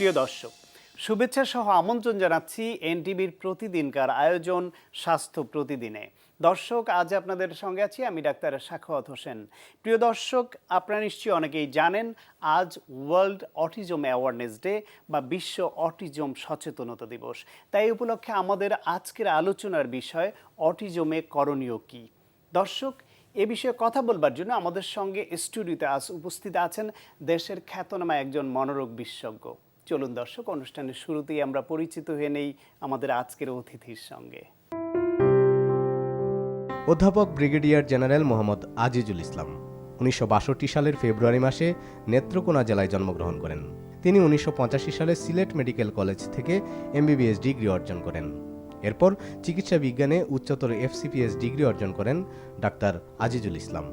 প্রিয় দর্শক, শুভেচ্ছা সহ আমন্ত্রণ জানাচ্ছি এনটিভির প্রতিদিনকার আয়োজন স্বাস্থ্য প্রতিদিনে। দর্শক, আজ আপনাদের সঙ্গে আছি আমি ডাক্তার সাখাওয়াত হোসেন। প্রিয় দর্শক, আপনারা নিশ্চয়ই অনেকেই জানেন আজ ওয়ার্ল্ড অটিজম অ্যাওয়ারনেস ডে বা বিশ্ব অটিজম সচেতনতা দিবস। তাই এই উপলক্ষে আমাদের আজকের আলোচনার বিষয় অটিজমে করণীয় কী। দর্শক, এ বিষয়ে কথা বলবার জন্য আমাদের সঙ্গে স্টুডিওতে আজ উপস্থিত আছেন দেশের খ্যাতনামা একজন মনোরোগ বিশেষজ্ঞ। চলুন দর্শক, অনুষ্ঠানের শুরুতেই আমরা পরিচিত হয়ে নেই আমাদের আজকের অতিথির সঙ্গে। অধ্যাপক ব্রিগেডিয়ার জেনারেল মোহাম্মদ আজিজুল ইসলাম 1962 সালের ফেব্রুয়ারি মাসে নেত্রকোনা জেলায় জন্মগ্রহণ করেন। তিনি 1985 সালে সিলেট মেডিকেল কলেজ থেকে এমবিবিএস ডিগ্রি অর্জন করেন। এরপর চিকিৎসা বিজ্ঞানে উচ্চতর এফসিপিএস ডিগ্রি অর্জন করেন ডাক্তার আজিজুল ইসলাম।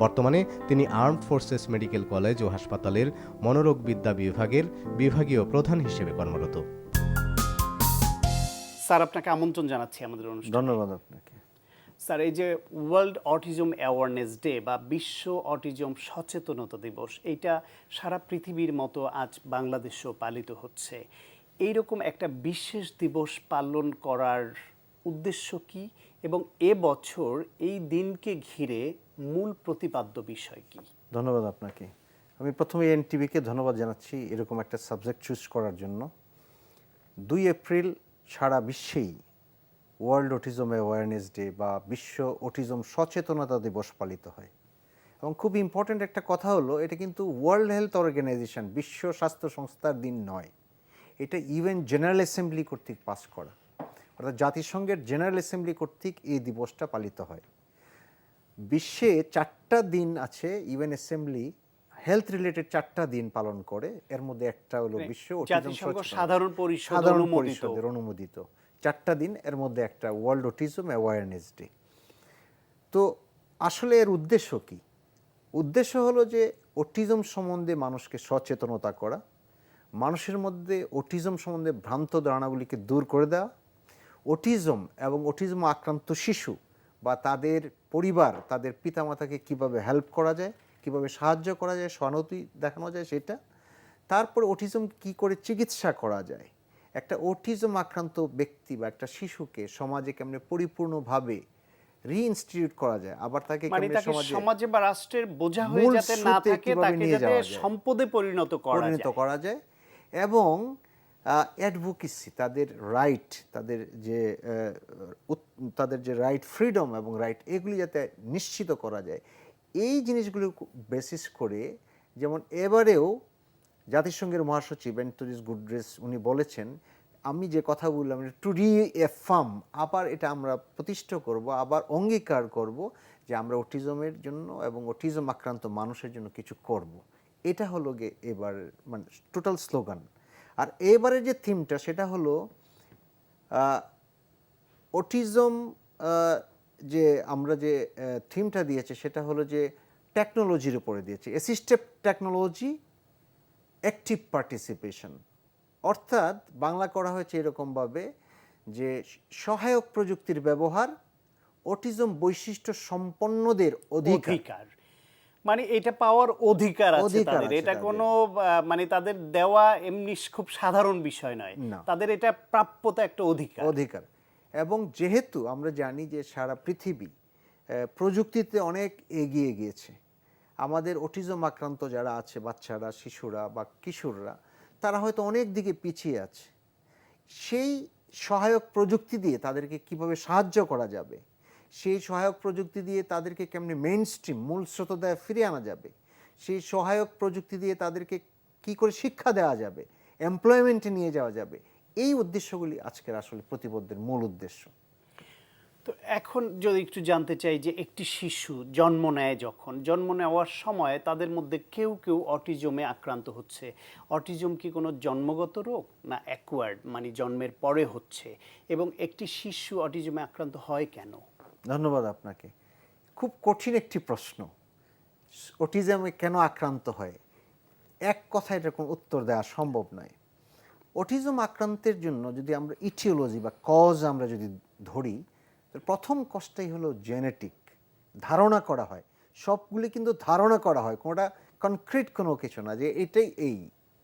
বর্তমানে তিনি আর্মড ফোর্সেস মেডিকেল কলেজ ও হাসপাতালের মনোরোগবিদ্যা বিভাগের বিভাগীয় প্রধান হিসেবে কর্মরত। স্যার, আপনাকে আমন্ত্রণ জানাচ্ছি আমাদের অনুষ্ঠানে। ধন্যবাদ আপনাকে। স্যার, এই যে ওয়ার্ল্ড অটিজম অ্যাওয়ারনেস ডে বা বিশ্ব অটিজম সচেতনতা দিবস, এইটা সারা পৃথিবীর মতো আজ বাংলাদেশেও পালিত হচ্ছে। এইরকম একটা বিশেষ দিবস পালন করার উদ্দেশ্য কি এবং এবছর এই দিনকে ঘিরে মূল প্রতিপাদ্য বিষয় কি? ধন্যবাদ আপনাকে। আমি প্রথমে এনটিভিকে ধন্যবাদ জানাচ্ছি এরকম একটা সাবজেক্ট চুজ করার জন্য। 2 এপ্রিল সারা বিশ্বেই ওয়ার্ল্ড অটিজম অ্যাওয়ারনেস ডে বা বিশ্ব অটিজম সচেতনতা দিবস পালিত হয়। এবং খুব ইম্পর্ট্যান্ট একটা কথা হলো, এটা কিন্তু ওয়ার্ল্ড হেলথ অর্গানাইজেশন, বিশ্ব স্বাস্থ্য সংস্থার দিন নয়। এটা ইউএন জেনারেল অ্যাসেম্বলি কর্তৃক পাস করা, অর্থাৎ জাতিসংঘের জেনারেল অ্যাসেম্বলি কর্তৃক এই দিবসটা পালিত হয়। বিশ্বে 4টা দিন আছে, ইউএন অ্যাসেম্বলি হেলথ রিলেটেড 4টা দিন পালন করে। এর মধ্যে একটা হলো বিশ্ব জাতিসংঘ সাধারণ পরিষদের অনুমোদিত 4টা দিন, এর মধ্যে একটা ওয়ার্ল্ড অটিজম অ্যাওয়ারনেস ডে। তো আসলে এর উদ্দেশ্য কি? উদ্দেশ্য হলো যে অটিজম সম্বন্ধে মানুষকে সচেতনতা করা, মানুষের মধ্যে অটিজম সম্বন্ধে ভ্রান্ত ধারণাগুলিকে দূর করে দেওয়া, অটিজম এবং অটিজম আক্রান্ত শিশু বা তাদের পরিবার, তাদের পিতামাতাকে কিভাবে হেল্প করা যায়, কিভাবে সাহায্য করা যায়, সহানুভূতি দেখানো যায় সেটা। তারপর অটিজম কি করে চিকিৎসা করা যায়, একটা অটিজম আক্রান্ত ব্যক্তি বা একটা শিশুকে সমাজে কেমনে পরিপূর্ণভাবে রিইনস্টিটিউট করা যায়, আবার তাকে কেমনে সমাজে বা রাষ্ট্রের বোঝা হয়ে যাতে না থাকে, তাকে যাতে সম্পদে পরিণত করা যায় এবং অ্যাডভোকেসি, তাদের রাইট, তাদের যে রাইট, ফ্রিডম এবং রাইট, এগুলি যাতে নিশ্চিত করা যায়, এই জিনিসগুলো বেসিস করে। যেমন এবারেও জাতিসংঘের মহাসচিব অ্যান্টোনিও গুটেরেস উনি বলেছেন, আমি যে কথা বললাম টু রিএফার্ম, আবার এটা আমরা প্রতিষ্ঠা করব, আবার অঙ্গীকার করব যে আমরা অটিজমের জন্য এবং অটিজম আক্রান্ত মানুষের জন্য কিছু করব। এটা হলো গিয়ে এবার মানে টোটাল স্লোগান। আর এবারে যে থিমটা সেটা হলো অটিজম, যে আমরা যে থিমটা দিয়েছি সেটা হলো যে টেকনোলজির উপরে দিয়েছি, অ্যাসিস্টিভ টেকনোলজি, অ্যাক্টিভ পার্টিসিপেশন। অর্থাৎ বাংলা করা হয়েছে এরকমভাবে যে সহায়ক প্রযুক্তির ব্যবহার অটিজম বৈশিষ্ট্য সম্পন্নদের অধিকার, মানে এটা পাওয়ার অধিকার আছে তাদের। এটা কোনো মানে তাদের দেওয়া এমনি খুব সাধারণ বিষয় নয়, তাদের এটা প্রাপ্যতা, একটা অধিকার। এবং যেহেতু আমরা জানি যে সারা পৃথিবী প্রযুক্তিতে অনেক এগিয়ে গিয়েছে, আমাদের অটিজম আক্রান্ত যারা আছে, বাচ্চারা, শিশুরা বা কিশোররা, তারা হয়তো অনেক দিকে পিছিয়ে আছে। সেই সহায়ক প্রযুক্তি দিয়ে তাদেরকে কিভাবে সাহায্য করা যাবে, সেই সহায়ক প্রযুক্তি দিয়ে তাদেরকে কেমনি মেইন স্ট্রিম, মূল স্রোতোদয়ে ফিরিয়ে আনা যাবে, সেই সহায়ক প্রযুক্তি দিয়ে তাদেরকে কি করে শিক্ষা দেওয়া যাবে, এমপ্লয়মেন্টে নিয়ে যাওয়া যাবে, এই উদ্দেশ্যগুলি আজকের আসলে প্রতিবদ্ধের মূল উদ্দেশ্য। তো এখন যদি একটু জানতে চাই যে একটি শিশু জন্ম নেয়, যখন জন্ম নেওয়ার সময় তাদের মধ্যে কেউ কেউ অটিজমে আক্রান্ত হচ্ছে। অটিজম কি কোনো জন্মগত রোগ না অ্যাকোয়ার্ড, মানে জন্মের পরে হচ্ছে? এবং একটি শিশু অটিজমে আক্রান্ত হয় কেন? ধন্যবাদ আপনাকে। খুব কঠিন একটি প্রশ্ন। অটিজমে কেন আক্রান্ত হয়, এক কথায় এটা কোনো উত্তর দেওয়া সম্ভব নয়। অটিজম আক্রান্তের জন্য যদি আমরা ইটিওলজি বা কজ আমরা যদি ধরি, প্রথম কজটাই হলো জেনেটিক, ধারণা করা হয়। সবগুলি কিন্তু ধারণা করা হয়, কোনোটা কনক্রিট কোনো কিছু না যে এটাই এই,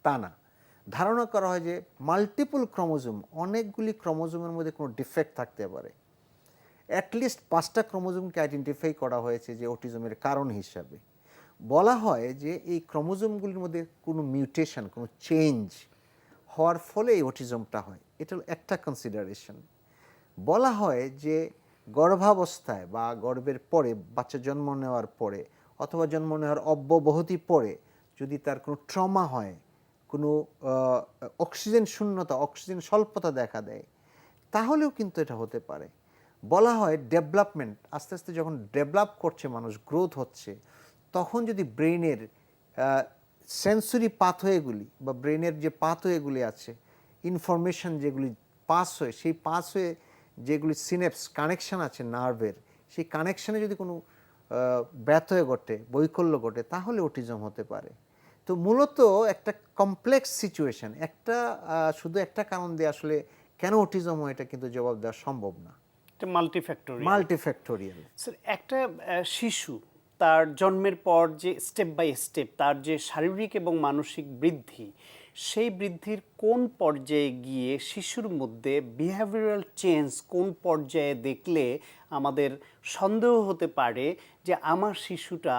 তা না। ধারণা করা হয় যে মাল্টিপল ক্রোমোজোম, অনেকগুলি ক্রোমোজোমের মধ্যে কোনো ডিফেক্ট থাকতে পারে। অ্যাটলিস্ট 5টা ক্রোমোজোমকে আইডেন্টিফাই করা হয়েছে যে অটিজমের কারণ হিসাবে। বলা হয় যে এই ক্রোমোজোমগুলির মধ্যে কোনো মিউটেশন, কোনো চেঞ্জ হওয়ার ফলে এই অটিজমটা হয়। এটা হলো একটা কনসিডারেশন। বলা হয় যে গর্ভাবস্থায় বা গর্ভের পরে, বাচ্চা জন্ম নেওয়ার পরে অথবা জন্ম নেওয়ার অব্যবহতি পরে যদি তার কোনো ট্রমা হয়, কোনো অক্সিজেন শূন্যতা, অক্সিজেন স্বল্পতা দেখা দেয়, তাহলেও কিন্তু এটা হতে পারে। বলা হয় ডেভেলপমেন্ট, আস্তে আস্তে যখন ডেভেলপ করছে মানুষ, গ্রোথ হচ্ছে, তখন যদি ব্রেনের সেন্সরি পাথওয়েগুলি বা ব্রেনের যে পাথওয়েগুলি আছে, ইনফরমেশন যেগুলি পাস হয়, সেই পাস হয়ে যেগুলি সিনেপস কানেকশন আছে নার্ভের, সেই কানেকশনে যদি কোনো ব্যত্যয় ঘটে, বৈকল্য ঘটে, তাহলে অটিজম হতে পারে। তো মূলত একটা কমপ্লেক্স সিচুয়েশন, একটা শুধু একটা কারণ দিয়ে আসলে কেন অটিজম হয় এটা কিন্তু জবাব দেওয়া সম্ভব না। মাল্টিফ্যাক্টোরিয়াল। স্যার, একটা শিশু তার জন্মের পর যে স্টেপ বাই স্টেপ তার যে শারীরিক এবং মানসিক বৃদ্ধি, সেই বৃদ্ধির কোন পর্যায়ে গিয়ে শিশুর মধ্যে বিহেভিয়ারাল চেঞ্জ কোন পর্যায়ে দেখলে আমাদের সন্দেহ হতে পারে যে আমার শিশুটা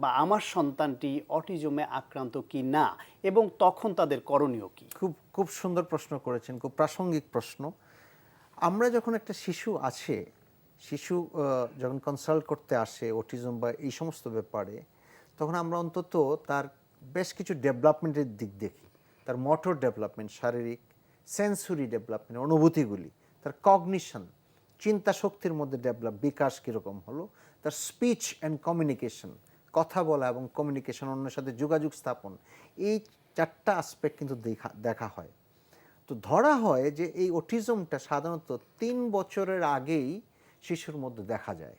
বা আমার সন্তানটি অটিজমে আক্রান্ত কি না, এবং তখন তাদের করণীয় কি? খুব খুব সুন্দর প্রশ্ন করেছেন, খুব প্রাসঙ্গিক প্রশ্ন। আমরা যখন একটা শিশু আছে, শিশু যখন কনসাল্ট করতে আসে অটিজম বা এই সমস্ত ব্যাপারে, তখন আমরা অন্তত তার বেশ কিছু ডেভেলপমেন্টের দিক দেখি। তার মোটর ডেভেলপমেন্ট, শারীরিক, সেন্সরি ডেভেলপমেন্ট, অনুভূতিগুলি, তার কগনিশন, চিন্তা শক্তির মধ্যে বিকাশ কীরকম হলো, তার স্পিচ অ্যান্ড কমিউনিকেশন, কথা বলা এবং কমিউনিকেশন, অন্যের সাথে যোগাযোগ স্থাপন, এই 4টা আসপেক্ট কিন্তু দেখা হয়। তো ধরা হয় যে এই অটিজমটা সাধারণত 3 বছরের আগেই শিশুর মধ্যে দেখা যায়।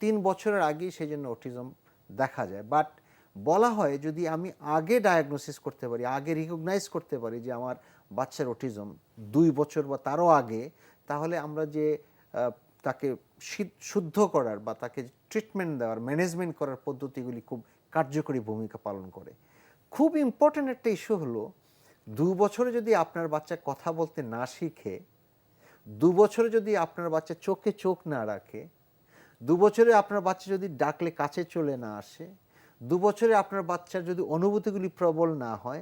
3 বছরের আগেই সেই জন্য অটিজম দেখা যায়। বাট বলা হয় যদি আমি আগে ডায়াগনোসিস করতে পারি, আগে রিকগনাইজ করতে পারি যে আমার বাচ্চার অটিজম 2 বছর বা তারও আগে, তাহলে আমরা যে তাকে শুদ্ধ করার বা তাকে ট্রিটমেন্ট দেওয়ার, ম্যানেজমেন্ট করার পদ্ধতিগুলি খুব কার্যকরী ভূমিকা পালন করে। খুব ইম্পর্ট্যান্ট একটা ইস্যু হলো, 2 বছরে যদি আপনার বাচ্চা কথা বলতে না শিখে, 2 বছরে যদি আপনার বাচ্চা চোখে চোখ না রাখে, 2 বছরে আপনার বাচ্চা যদি ডাকলে কাছে চলে না আসে, 2 বছরে আপনার বাচ্চার যদি অনুভূতিগুলি প্রবল না হয়,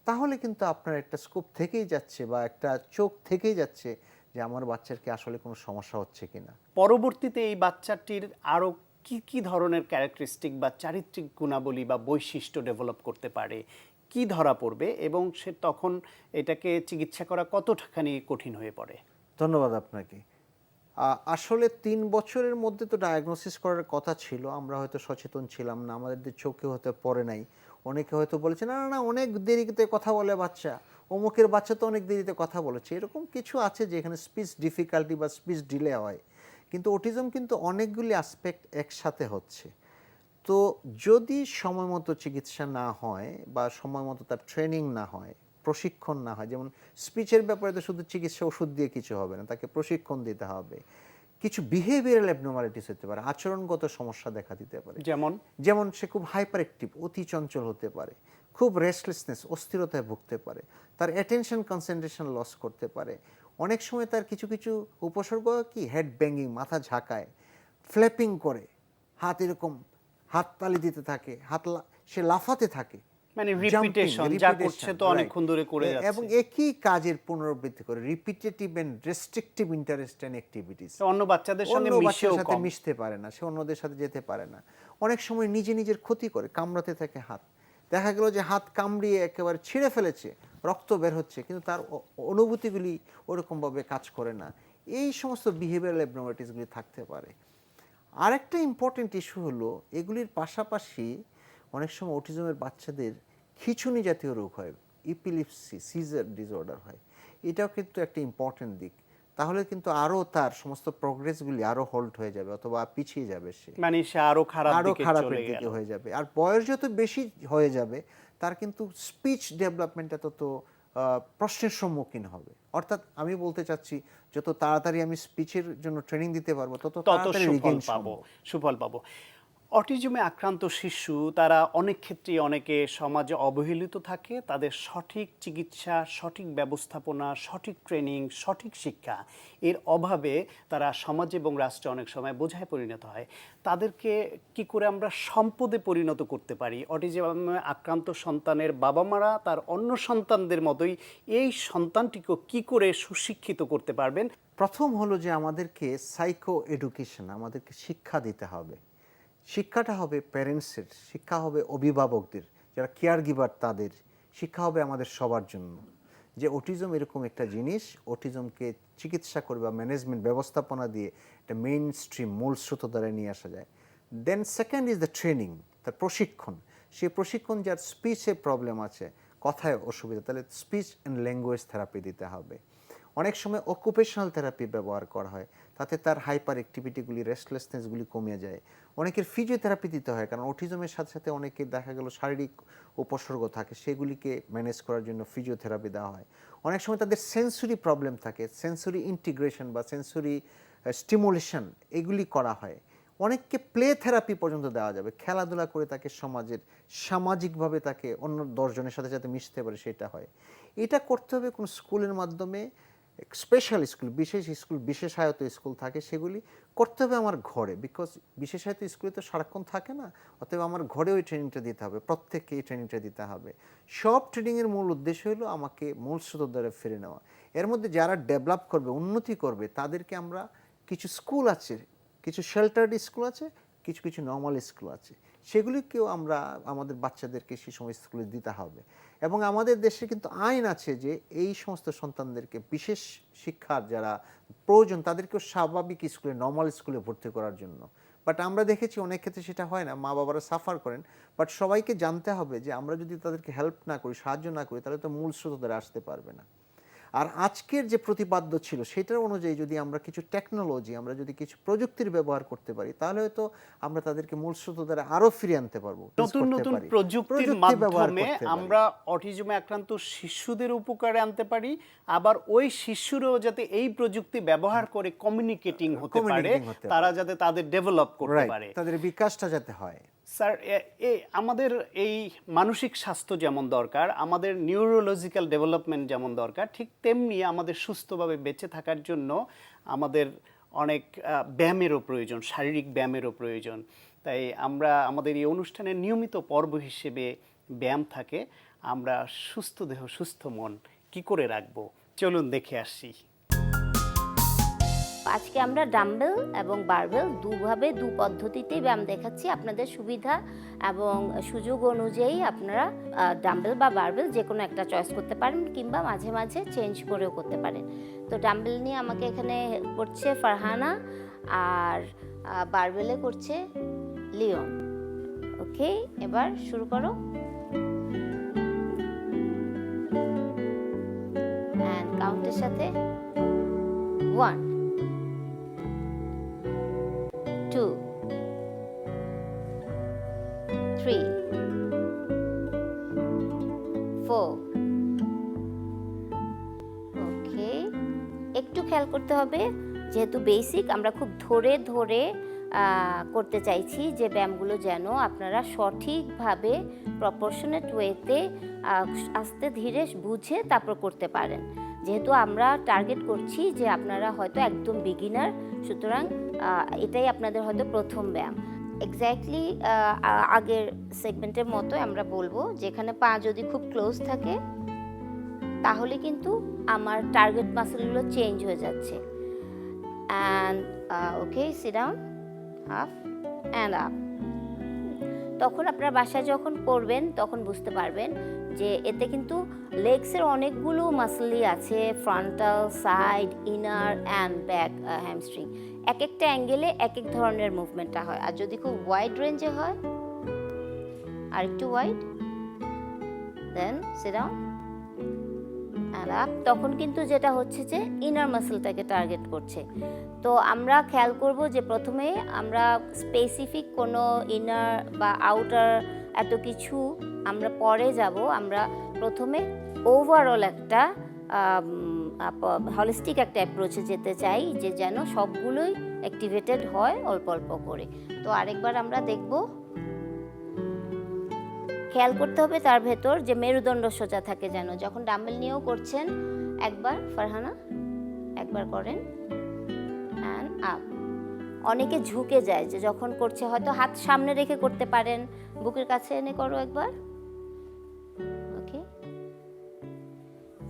তাহলে কিন্তু আপনার একটা স্কোপ থেকেই যাচ্ছে বা একটা চোখ থেকেই যাচ্ছে যে আমার বাচ্চার কি আসলে কোনো সমস্যা হচ্ছে কিনা। পরবর্তীতে এই বাচ্চাটির আরো কি কি ধরনের ক্যারেক্টারিস্টিক বা চারিত্রিক গুণাবলী বা বৈশিষ্ট্য ডেভেলপ করতে পারে, কি ধরা পড়বে, এবং সে তখন এটাকে চিকিৎসা করা কতখানি কঠিন হয়ে পড়ে? ধন্যবাদ আপনাকে। আসলে 3 বছরের মধ্যে তো ডায়াগনোসিস করার কথা ছিল, আমরা হয়তো সচেতন ছিলাম না, আমাদের চোখে হয়তো পড়ে নাই। অনেকে হয়তো বলেছে না না না অনেক দেরিতে কথা বলে বাচ্চা, অমুকের বাচ্চা তো অনেক দেরিতে কথা বলেছে, এরকম কিছু আছে যেখানে স্পিচ ডিফিকাল্টি বা স্পিচ ডিলে হয়। কিন্তু অটিজম কিন্তু অনেকগুলি অ্যাসপেক্ট একসাথে হচ্ছে। তো যদি সময় মতো চিকিৎসা না হয় বা সময় মতো তার ট্রেনিং না হয়, প্রশিক্ষণ না হয়, যেমন স্পিচের ব্যাপারে তো শুধু চিকিৎসা ওষুধ দিয়ে কিছু হবে না, তাকে প্রশিক্ষণ দিতে হবে। কিছু বিহেভিয়ারাল অ্যাবনর্মালিটিস হতে পারে, আচরণগত সমস্যা দেখা দিতে পারে। যেমন সে খুব হাইপার অ্যাক্টিভ, অতি চঞ্চল হতে পারে, খুব রেস্টলেসনেস, অস্থিরতায় ভুগতে পারে, তার অ্যাটেনশন কনসেন্ট্রেশন লস করতে পারে। অনেক সময় তার কিছু কিছু উপসর্গ কি, হেড ব্যাঙ্গিং, মাথা ঝাঁকায়, ফ্ল্যাপিং করে, হাত এরকম হাততালি দিতে থাকে, সে লাফাতে থাকে, মানে রিপিটেশন, যা করছে তো অনেকক্ষণ ধরে করে যাচ্ছে, এবং একই কাজের পুনরাবৃত্তি করে, repetitive and restrictive interest and activities. অন্য বাচ্চাদের সঙ্গে মিশতে পারে না, সে অন্যদের সাথে যেতে পারে না। অনেক সময় নিজের ক্ষতি করে, কামড়াতে থাকে হাত, দেখা গেল যে হাত কামড়িয়ে একেবারে ছিঁড়ে ফেলেছে, রক্ত বের হচ্ছে, কিন্তু তার অনুভূতিগুলি ওরকমভাবে কাজ করে না। এই সমস্ত বিহেভিয়ারাল অ্যাবনর্মালিটিসগুলি থাকতে পারে। আরেকটা ইম্পর্টেন্ট ইস্যু হলো, এগুলির পাশাপাশি অনেক সময় অটিজমের বাচ্চাদের খিঁচুনি জাতীয় রোগ হয়, ইপিলিপসি, সিজার ডিসঅর্ডার হয়। এটাও কিন্তু একটা ইম্পর্টেন্ট দিক। তাহলে কিন্তু আরও তার সমস্ত প্রোগ্রেসগুলি আরও হোল্ড হয়ে যাবে অথবা পিছিয়ে যাবে, সে আরও খারাপের দিকে হয়ে যাবে। আর বয়স যত বেশি হয়ে যাবে তার কিন্তু স্পিচ ডেভেলপমেন্টটা তত প্রশ্নের সম্মুখীন হবে। অর্থাৎ আমি বলতে চাচ্ছি যত তাড়াতাড়ি আমি স্পিচের জন্য ট্রেনিং দিতে পারবো তত তাড়াতাড়ি সুফল পাবো। অটিজমে আক্রান্ত শিশু তারা অনেক ক্ষেত্রেই অনেকে সমাজে অবহেলিত থাকে, তাদের সঠিক চিকিৎসা, সঠিক ব্যবস্থাপনা, সঠিক ট্রেনিং, সঠিক শিক্ষা এর অভাবে তারা সমাজ এবং রাষ্ট্রে অনেক সময় বোঝায় পরিণত হয়। তাদেরকে কি করে আমরা সম্পদে পরিণত করতে পারি? অটিজমে আক্রান্ত সন্তানের বাবা মারা তার অন্য সন্তানদের মতোই এই সন্তানটিকে কি করে সুশিক্ষিত করতে পারবেন? প্রথম হলো যে আমাদেরকে সাইকো এডুকেশন, আমাদেরকে শিক্ষা দিতে হবে। শিক্ষাটা হবে প্যারেন্টসের, শিক্ষা হবে অভিভাবকদের, যারা কেয়ার গিভার তাদের, শিক্ষা হবে আমাদের সবার জন্য যে অটিজম এরকম একটা জিনিস, অটিজমকে চিকিৎসা করে বা ম্যানেজমেন্ট ব্যবস্থাপনা দিয়ে একটা মেইন স্ট্রিম মূল স্রোত দ্বারা নিয়ে আসা যায়। Then second is the training, তার প্রশিক্ষণ। সেই প্রশিক্ষণ যার স্পিচে প্রবলেম আছে, কথায় অসুবিধা, তাহলে স্পিচ অ্যান্ড ল্যাঙ্গুয়েজ থেরাপি দিতে হবে। অনেক সময় অকুপেশনাল থেরাপি ব্যবহার করা হয়, তাতে তার হাইপার অ্যাক্টিভিটিগুলি, রেস্টলেসনেসগুলি কমে যায়। অনেকের ফিজিওথেরাপি দিতে হয়, কারণ অটিজমের সাথে সাথে অনেকের দেখা গেল শারীরিক উপসর্গ থাকে, সেগুলিকে ম্যানেজ করার জন্য ফিজিওথেরাপি দেওয়া হয়। অনেক সময় তাদের সেন্সরি প্রবলেম থাকে, সেন্সরি ইন্টিগ্রেশন বা সেন্সরি স্টিমুলেশন এগুলি করা হয়। অনেককে প্লে থেরাপি পর্যন্ত দেওয়া যাবে, খেলাধুলা করে তাকে সমাজের সামাজিকভাবে তাকে অন্য 10 জনের সাথে যাতে মিশতে পারে সেটা হয়। এটা করতে হবে কোন স্কুলের মাধ্যমে, স্পেশাল স্কুল, বিশেষ স্কুল, বিশেষায়িত স্কুল থাকে, সেগুলি করতে হবে আমার ঘরে, বিকজ বিশেষায়িত স্কুলে তো সারাক্ষণ থাকে না, অতএব আমার ঘরে ওই ট্রেনিংটা দিতে হবে, প্রত্যেককে এই ট্রেনিংটা দিতে হবে। সব ট্রেনিংয়ের মূল উদ্দেশ্য হলো আমাকে মূল স্রোত দ্বারা ফিরে নেওয়া। এর মধ্যে যারা ডেভেলপ করবে, উন্নতি করবে, তাদেরকে আমরা কিছু স্কুল আছে, কিছু শেল্টার্ড স্কুল আছে, কিছু কিছু নর্মাল স্কুল আছে, সেগুলিকেও আমরা আমাদের বাচ্চাদেরকে সেই সময় স্কুলে দিতে হবে। এবং আমাদের দেশে কিন্তু আইন আছে যে এই সমস্ত সন্তানদেরকে বিশেষ শিক্ষার যারা প্রয়োজন তাদেরকেও স্বাভাবিক স্কুলে, নর্মাল স্কুলে ভর্তি করার জন্য। বাট আমরা দেখেছি অনেক ক্ষেত্রে সেটা হয় না, মা বাবারা সাফার করেন। বাট সবাইকে জানতে হবে যে আমরা যদি তাদেরকে হেল্প না করি, সাহায্য না করি, তাহলে তো মূল স্রোত দ্বারা আসতে পারবে না। আর আজকের যে প্রতিপাদ্য ছিল সেটার অনুযায়ী যদি আমরা কিছু টেকনোলজি, আমরা যদি কিছু প্রযুক্তির ব্যবহার করতে পারি, তাহলে হয়তো আমরা তাদেরকে মূল স্রোত দ্বারা আরো ফিরে আনতে পারবো। নতুন নতুন প্রযুক্তির মাধ্যমে আমরা অটিজমে আক্রান্ত শিশুদের উপকারে আনতে পারি, আবার ওই শিশুরাও যাতে এই প্রযুক্তি ব্যবহার করে কমিউনিকেটিং হতে পারে, তারা যাতে তাদের ডেভেলপ করতে পারে, তাদের বিকাশটা যাতে হয়। স্যার, আমাদের এই মানসিক স্বাস্থ্য যেমন দরকার, আমাদের নিউরোলজিক্যাল ডেভেলপমেন্ট যেমন দরকার, ঠিক তেমনি আমাদের সুস্থভাবে বেঁচে থাকার জন্য আমাদের অনেক ব্যায়ামেরও প্রয়োজন, শারীরিক ব্যায়ামেরও প্রয়োজন। তাই আমরা আমাদের এই অনুষ্ঠানের নিয়মিত পর্ব হিসেবে ব্যায়াম থাকে। আমরা সুস্থ দেহ সুস্থ মন কি করে রাখবো, চলুন দেখে আসি। আজকে আমরা ডাম্বেল এবং বারবেল দুভাবে, দু পদ্ধতিতেই ব্যায়াম দেখাচ্ছি। আপনাদের সুবিধা এবং সুযোগ অনুযায়ী আপনারা ডাম্বেল বা বারবেল যে কোনো একটা চয়েস করতে পারেন, কিংবা মাঝে মাঝে চেঞ্জ করেও করতে পারেন। তো ডাম্বেল নিয়ে আমাকে এখানে করছে ফারহানা, আর বারবেলে করছে লিওন। ওকে, এবার শুরু করো। অ্যান্ড কাউন্টের সাথে 1 2 3 4। ওকে, একটু খেয়াল করতে হবে, যেহেতু বেসিক আমরা খুব ধরে ধরে করতে চাইছি, যে ব্যায়ামগুলো যেন আপনারা সঠিকভাবে প্রপোর্শনেট ওয়েতে আস্তে ধীরে বুঝে তারপর করতে পারেন। যেহেতু আমরা টার্গেট করছি যে আপনারা হয়তো একদম বিগিনার, সুতরাং এটাই আপনাদের হয়তো প্রথম ব্যায়াম। এক্স্যাক্টলি আগের সেগমেন্টের মতো আমরা বলবো, যেখানে পা যদি খুব ক্লোজ থাকে তাহলে কিন্তু আমার টার্গেট মাসেলগুলো চেঞ্জ হয়ে যাচ্ছে। And okay, sit down, up and up. তখন আপনারা বাসায় যখন করবেন তখন বুঝতে পারবেন যে এতে কিন্তু লেগসের অনেকগুলো মাসলই আছে, frontal, side, inner and back hamstring. এক একটা অ্যাঙ্গেলে এক এক ধরনের মুভমেন্টটা হয়। আর যদি খুব ওয়াইড রেঞ্জে হয়, আর একটু wide, then sit down and up, তখন কিন্তু যেটা হচ্ছে যে ইনার মাসলটাকে টার্গেট করছে। তো আমরা খেয়াল করব যে প্রথমে আমরা স্পেসিফিক কোনো ইনার বা আউটার এত কিছু আমরা পরে যাব। আমরা প্রথমে ওভারঅল একটা হলিস্টিক একটা অ্যাপ্রোচে যেতে চাই, যে যেন সবগুলোই অ্যাক্টিভেটেড হয় অল্প অল্প করে। তো আরেকবার আমরা দেখব। খেয়াল করতে হবে তার ভেতর যে মেরুদণ্ড সোজা থাকে যেন। যখন ডাম্বেল নিয়েও করছেন, একবার ফারহানা একবার করেন অ্যান্ড আপ। অনেকে ঝুঁকে যায়, যে যখন করছে হয়তো হাত সামনে রেখে করতে পারেন, বুকের কাছে এনে করো একবার, ওকে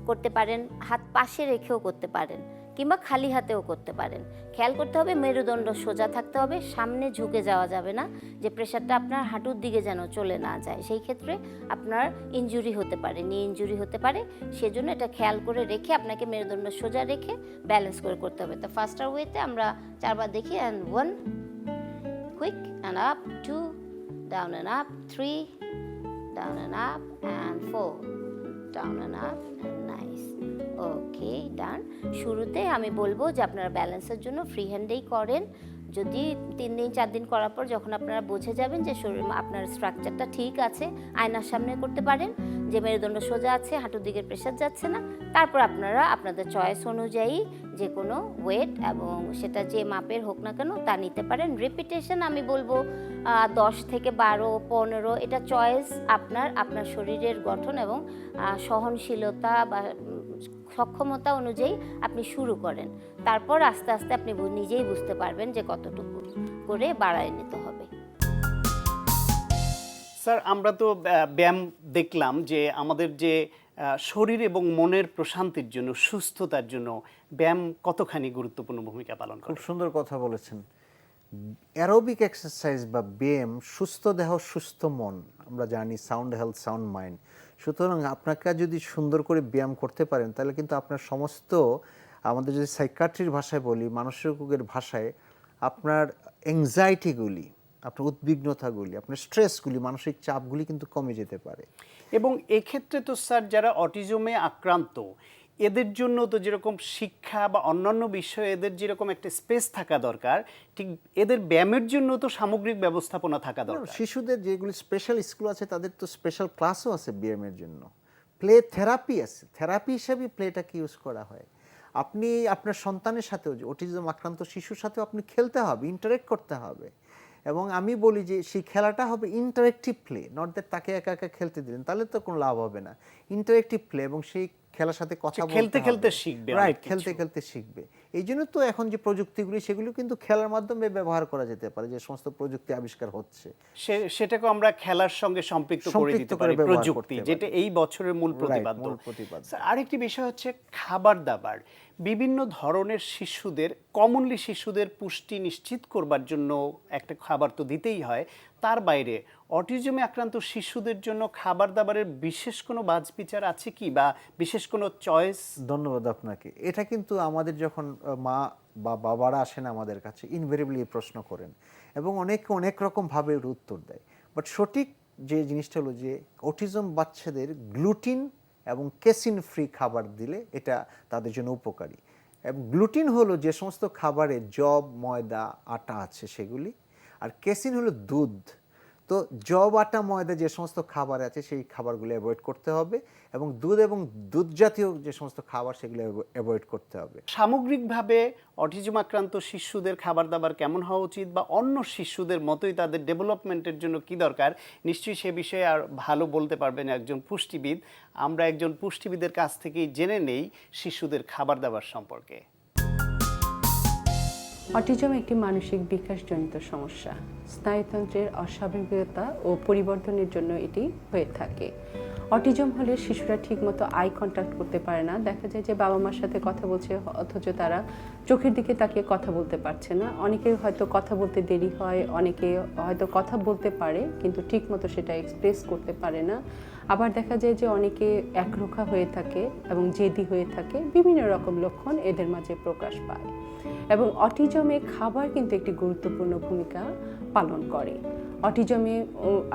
করতে পারেন, হাত পাশে রেখেও করতে পারেন, কিংবা খালি হাতেও করতে পারেন। খেয়াল করতে হবে মেরুদণ্ড সোজা থাকতে হবে, সামনে ঝুঁকে যাওয়া যাবে না, যে প্রেশারটা আপনার হাঁটুর দিকে যেন চলে না যায়। সেই ক্ষেত্রে আপনার ইনজুরি হতে পারে, নি ইনজুরি হতে পারে। সেজন্য এটা খেয়াল করে রেখে আপনাকে মেরুদণ্ড সোজা রেখে ব্যালেন্স করে করতে হবে। তো ফার্স্টার ওয়েতে আমরা 4 বার দেখি। And 1 quick and up, 2 down and up, 3 down and up, and 4 down and up, and nice. Okay done. শুরুতে আমি বলবো যে আপনারা ব্যালেন্সের জন্য ফ্রি হ্যান্ডেই করেন। যদি 3 দিন 4 দিন করার পর যখন আপনারা বুঝে যাবেন যে শরীর আপনার স্ট্রাকচারটা ঠিক আছে, আয়নার সামনে করতে পারেন, যে মেরুদণ্ড সোজা আছে, হাঁটুর দিকে প্রেশার যাচ্ছে না, তারপর আপনারা আপনাদের চয়েস অনুযায়ী যে কোনো ওয়েট এবং সেটা যে মাপের হোক না কেন তা নিতে পারেন। রিপিটেশন আমি বলবো 10 থেকে 12, 15, এটা চয়েস আপনার শরীরের গঠন এবং সহনশীলতা বা সক্ষমতা অনুযায়ী আপনি শুরু করেন। তারপর আস্তে আস্তে আপনি নিজেই বুঝতে পারবেন যে কতটুকু করে বাড়ায় নিতে হবে। স্যার, আমরা তো ব্যায়াম দেখলাম যে আমাদের যে শরীর এবং মনের প্রশান্তির জন্য, সুস্থতার জন্য ব্যায়াম কতখানি গুরুত্বপূর্ণ ভূমিকা পালন করে। খুব সুন্দর কথা বলেছেন। অ্যারোবিক এক্সারসাইজ বা ব্যায়াম, সুস্থ দেহ সুস্থ মন, আমরা জানি সাউন্ড হেলথ সাউন্ড মাইন্ড। সুতরাং আপনাকে যদি সুন্দর করে ব্যায়াম করতে পারেন, তাহলে কিন্তু আপনার সমস্ত, আমাদের যদি সাইকিয়াট্রির ভাষায় বলি, মানসিক রোগের ভাষায়, আপনার অ্যাংজাইটিগুলি, আপনার উদ্বিগ্নতাগুলি, আপনার স্ট্রেসগুলি, মানসিক চাপগুলি কিন্তু কমে যেতে পারে। এবং এক্ষেত্রে তো স্যার যারা অটিজমে আক্রান্ত, এদের জন্য তো যেরকম শিক্ষা বা অন্যান্য বিষয়ে এদের যেরকম একটা স্পেস থাকা দরকার, ঠিক এদের ব্যায়ামের জন্য তো সামগ্রিক ব্যবস্থাপনা থাকা দরকার। শিশুদের যেগুলি স্পেশাল স্কুল আছে, তাদের তো স্পেশাল ক্লাসও আছে ব্যায়ামের জন্য। প্লে থেরাপি আছে, থেরাপি হিসেবে প্লেটাকে ইউজ করা হয়। আপনি আপনার সন্তানের সাথেও, যে অটিজম আক্রান্ত শিশুর সাথেও আপনি খেলতে হবে, ইন্টারেক্ট করতে হবে। এবং আমি বলি যে সেই খেলাটা হবে ইন্টারেক্টিভ প্লে, নট দ্যাট তাকে একা একা খেলতে দিলেন, তাহলে তো কোনো লাভ হবে না। ইন্টারেক্টিভ প্লে, এবং সেই খেলার সাথে কথা বলতে খেলতে হবে। খেলতে শিখবে, রাইট, অনেক খেলতে কিছু। খেলতে শিখবে। এই জন্য তো এখন যে প্রযুক্তিগুলি, সেগুলো কিন্তু খেলার মাধ্যমে ব্যবহার করা যেতে পারে, যে সমস্ত প্রযুক্তি আবিষ্কার হচ্ছে। সেটাকে আমরা খেলার সঙ্গে সম্পৃক্ত করে সম্পৃক্ত দিতে করে পারি, ব্যবহার প্রযুক্তি, করতে পারি। যেটা এই বছরের মূল প্রতিপাদ্য। মূল প্রতিপাদ্য। স্যার, আরেকটি বিষয় হচ্ছে খাবার দাবার। বিভিন্ন ধরনের শিশুদের, কমনলি শিশুদের পুষ্টি নিশ্চিত করবার জন্য একটা খাবার তো দিতেই হয়। তার বাইরে অটিজমে আক্রান্ত শিশুদের জন্য খাবার দাবারের বিশেষ কোনো বাছবিচার আছে কি, বা বিশেষ কোনো চয়েস? ধন্যবাদ আপনাকে। এটা কিন্তু আমাদের যখন মা বা বাবারা আসেন আমাদের কাছে, ইনভেরিয়েবলি এই প্রশ্ন করেন, এবং অনেক রকমভাবে এর উত্তর দেয়। বাট সঠিক যে জিনিসটা হলো যে অটিজম বাচ্চাদের গ্লুটিন এবং কেসিন ফ্রি খাবার দিলে এটা তাদের জন্য উপকারী। এবং গ্লুটিন হলো যে সমস্ত খাবারে জব, ময়দা, আটা আছে সেগুলি, আর কেসিন হলো দুধ। তো জব, আটা, ময়দা যে সমস্ত খাবার আছে সেই খাবারগুলো অ্যাভয়েড করতে হবে, এবং দুধ জাতীয় যে সমস্ত খাবার সেগুলো অ্যাভয়েড করতে হবে। সামগ্রিকভাবে অটিজম আক্রান্ত শিশুদের খাবার দাবার কেমন হওয়া উচিত, বা অন্য শিশুদের মতোই তাদের ডেভেলপমেন্টের জন্য কি দরকার, নিশ্চয়ই সে বিষয়ে আর ভালো বলতে পারবেন একজন পুষ্টিবিদ। আমরা একজন পুষ্টিবিদের কাছ থেকেই জেনে নেই শিশুদের খাবার দাবার সম্পর্কে। অটিজম একটি মানসিক বিকাশজনিত সমস্যা। স্নায়ুতন্ত্রের অস্বাভাবিকতা ও পরিবর্তনের জন্য এটি হয়ে থাকে। অটিজম হলে শিশুরা ঠিকমতো আই কন্ট্যাক্ট করতে পারে না। দেখা যায় যে বাবা মার সাথে কথা বলছে, অথচ তারা চোখের দিকে তাকিয়ে কথা বলতে পারছে না। অনেকের হয়তো কথা বলতে দেরি হয়, অনেকে হয়তো কথা বলতে পারে কিন্তু ঠিকমতো সেটা এক্সপ্রেস করতে পারে না। আবার দেখা যায় যে অনেকে একরোখা হয়ে থাকে এবং জেদি হয়ে থাকে। বিভিন্ন রকম লক্ষণ এদের মাঝে প্রকাশ পায়। এবং অটিজমে খাবার কিন্তু একটি গুরুত্বপূর্ণ ভূমিকা পালন করে। অটিজমে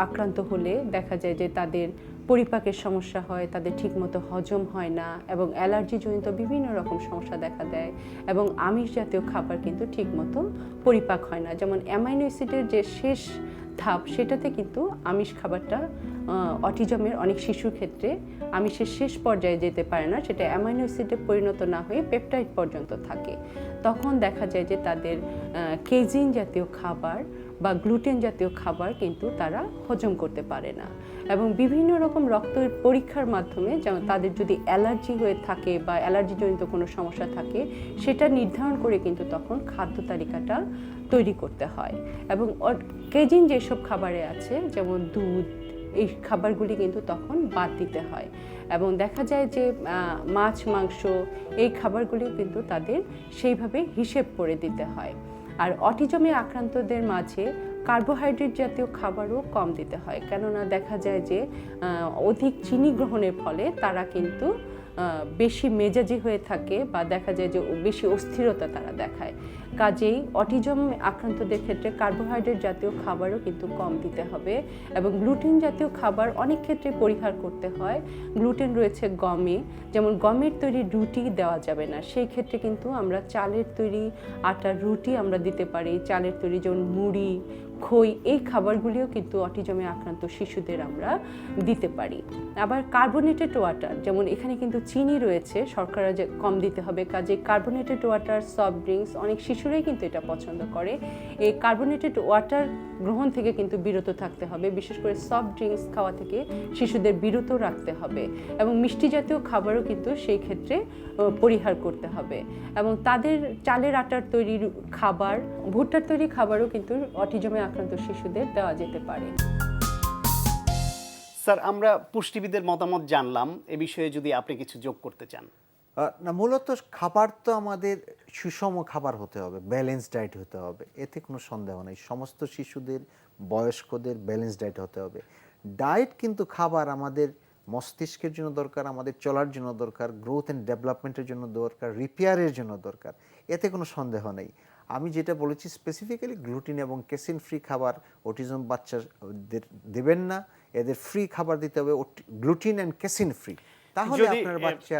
আক্রান্ত হলে দেখা যায় যে তাদের পরিপাকের সমস্যা হয়, তাদের ঠিকমতো হজম হয় না এবং অ্যালার্জিজনিত বিভিন্ন রকম সমস্যা দেখা দেয় এবং আমিষ জাতীয় খাবার কিন্তু ঠিকমতো পরিপাক হয় না। যেমন অ্যামাইনো অ্যাসিডের যে শেষ ধাপ, সেটাতে কিন্তু আমিষ খাবারটা অটিজমের অনেক শিশুর ক্ষেত্রে আমিষের শেষ পর্যায়ে যেতে পারে না, সেটা অ্যামাইনো অ্যাসিডে পরিণত না হয়ে পেপটাইড পর্যন্ত থাকে। তখন দেখা যায় যে তাদের কেজিন জাতীয় খাবার বা গ্লুটেন জাতীয় খাবার কিন্তু তারা হজম করতে পারে না এবং বিভিন্ন রকম রক্তের পরীক্ষার মাধ্যমে, যেমন তাদের যদি অ্যালার্জি হয়ে থাকে বা অ্যালার্জিজনিত কোনো সমস্যা থাকে, সেটা নির্ধারণ করে কিন্তু তখন খাদ্য তালিকাটা তৈরি করতে হয়। এবং কেজিন যেসব খাবারে আছে, যেমন দুধ, এই খাবারগুলি কিন্তু তখন বাদ দিতে হয় এবং দেখা যায় যে মাছ, মাংস, এই খাবারগুলি কিন্তু তাদের সেইভাবে হিসেব করে দিতে হয়। আর অটিজমে আক্রান্তদের মাঝে কার্বোহাইড্রেট জাতীয় খাবারও কম দিতে হয়, কেননা দেখা যায় যে অধিক চিনি গ্রহণের ফলে তারা কিন্তু বেশি মেজাজি হয়ে থাকে বা দেখা যায় যে বেশি অস্থিরতা তারা দেখায়। কাজেই অটিজম আক্রান্তদের ক্ষেত্রে কার্বোহাইড্রেট জাতীয় খাবারও কিন্তু কম দিতে হবে এবং গ্লুটেন জাতীয় খাবার অনেক ক্ষেত্রে পরিহার করতে হয়। গ্লুটেন রয়েছে গমে, যেমন গমের তৈরি রুটি দেওয়া যাবে না, সেই ক্ষেত্রে কিন্তু আমরা চালের তৈরি আটার রুটি আমরা দিতে পারি। চালের তৈরি যেমন মুড়ি, খই, এই খাবারগুলিও কিন্তু অটিজমে আক্রান্ত শিশুদের আমরা দিতে পারি। আবার কার্বোনেটেড ওয়াটার, যেমন এখানে কিন্তু চিনি রয়েছে, শর্করা যে কম দিতে হবে, কাজে কার্বোনেটেড ওয়াটার, সফট ড্রিঙ্কস, অনেক শিশুরাই কিন্তু এটা পছন্দ করে। এই কার্বোনেটেড ওয়াটার গ্রহণ থেকে কিন্তু বিরত থাকতে হবে, বিশেষ করে সফট ড্রিঙ্কস খাওয়া থেকে শিশুদের বিরত রাখতে হবে এবং মিষ্টি জাতীয় খাবারও কিন্তু সেই ক্ষেত্রে পরিহার করতে হবে। এবং তাদের চালের আটার তৈরি খাবার, ভুট্টার তৈরি খাবারও কিন্তু অটিজমে আক্রান্ত শিশুদের দেওয়া যেতে পারে। স্যার, আমরা পুষ্টিবিদের মতামত জানলাম, এ বিষয়ে যদি আপনি কিছু যোগ করতে চান। না, মূলত খাবার তো আমাদের সুষম খাবার হতে হবে, ব্যালেন্স ডায়েট হতে হবে, এতে কোনো সন্দেহ নেই। সমস্ত শিশুদের, বয়স্কদের ব্যালেন্স ডায়েট হতে হবে। ডায়েট কিন্তু খাবার আমাদের মস্তিষ্কের জন্য দরকার, আমাদের চলার জন্য দরকার, গ্রোথ অ্যান্ড ডেভেলপমেন্টের জন্য দরকার, রিপেয়ারের জন্য দরকার, এতে কোনো সন্দেহ নেই। আমি যেটা বলেছি স্পেসিফিক্যালি গ্লুটিন এবং কেসিন ফ্রি খাবার অটিজম বাচ্চাদের দেবেন না, এদের ফ্রি খাবার দিতে হবে, গ্লুটিন অ্যান্ড কেসিন ফ্রি। তাহলে যদি আপনার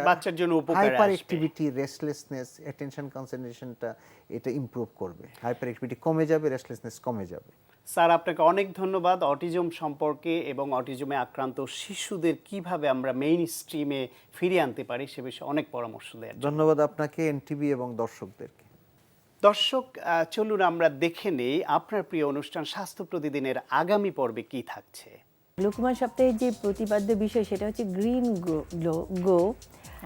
বাচ্চার জন্য উপকার হাইপার আসবে। অ্যাক্টিভিটি, রেস্টলেসনেস, অ্যাটেনশন কনসেন্ট্রেশনটা এটা ইমপ্রুভ করবে। হাইপার অ্যাক্টিভিটি কমে যাবে, রেস্টলেসনেস কমে যাবে। স্যার, আপনাকে অনেক ধন্যবাদ। অটিজম সম্পর্কে এবং অটিজমে আক্রান্ত শিশুদের কিভাবে আমরা মেইন স্ট্রিমে ফিরিয়ে আনতে পারি সে বিষয়ে অনেক পরামর্শ দেন। ধন্যবাদ আপনাকে, এনটিভি এবং দর্শকদেরকে। দর্শক, চলুন আমরা দেখে নেই আপনার প্রিয় অনুষ্ঠান স্বাস্থ্য প্রতিদিনের আগামী পর্বে কি থাকছে। গ্লোকোমা সপ্তাহের যে প্রতিপাদ্য বিষয় সেটা হচ্ছে green go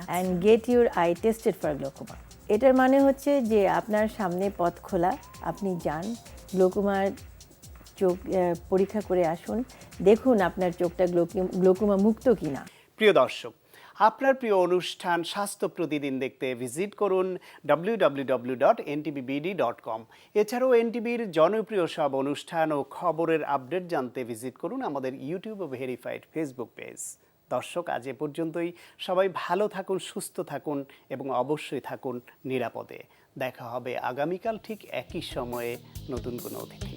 and get your eye tested for glaucoma. এটার মানে হচ্ছে যে আপনার সামনে পথ খোলা, আপনি যান, গ্লোকোমার চোখ পরীক্ষা করে আসুন, দেখুন আপনার চোখটা গ্লোকোমা মুক্ত কিনা। প্রিয় দর্শক, আপনার প্রিয় অনুষ্ঠান স্বাস্থ্য প্রতিদিন দেখতে ভিজিট করুন www.ntbbd.com। এছাড়াও এনটিভির জনপ্রিয় সব অনুষ্ঠান ও খবরের আপডেট জানতে ভিজিট করুন আমাদের ইউটিউব ও ভেরিফাইড ফেসবুক পেজ। দর্শক, আজ এ পর্যন্তই। সবাই ভালো থাকুন, সুস্থ থাকুন এবং অবশ্যই থাকুন নিরাপদে। দেখা হবে আগামীকাল ঠিক একই সময়ে নতুন কোনো অতিথি।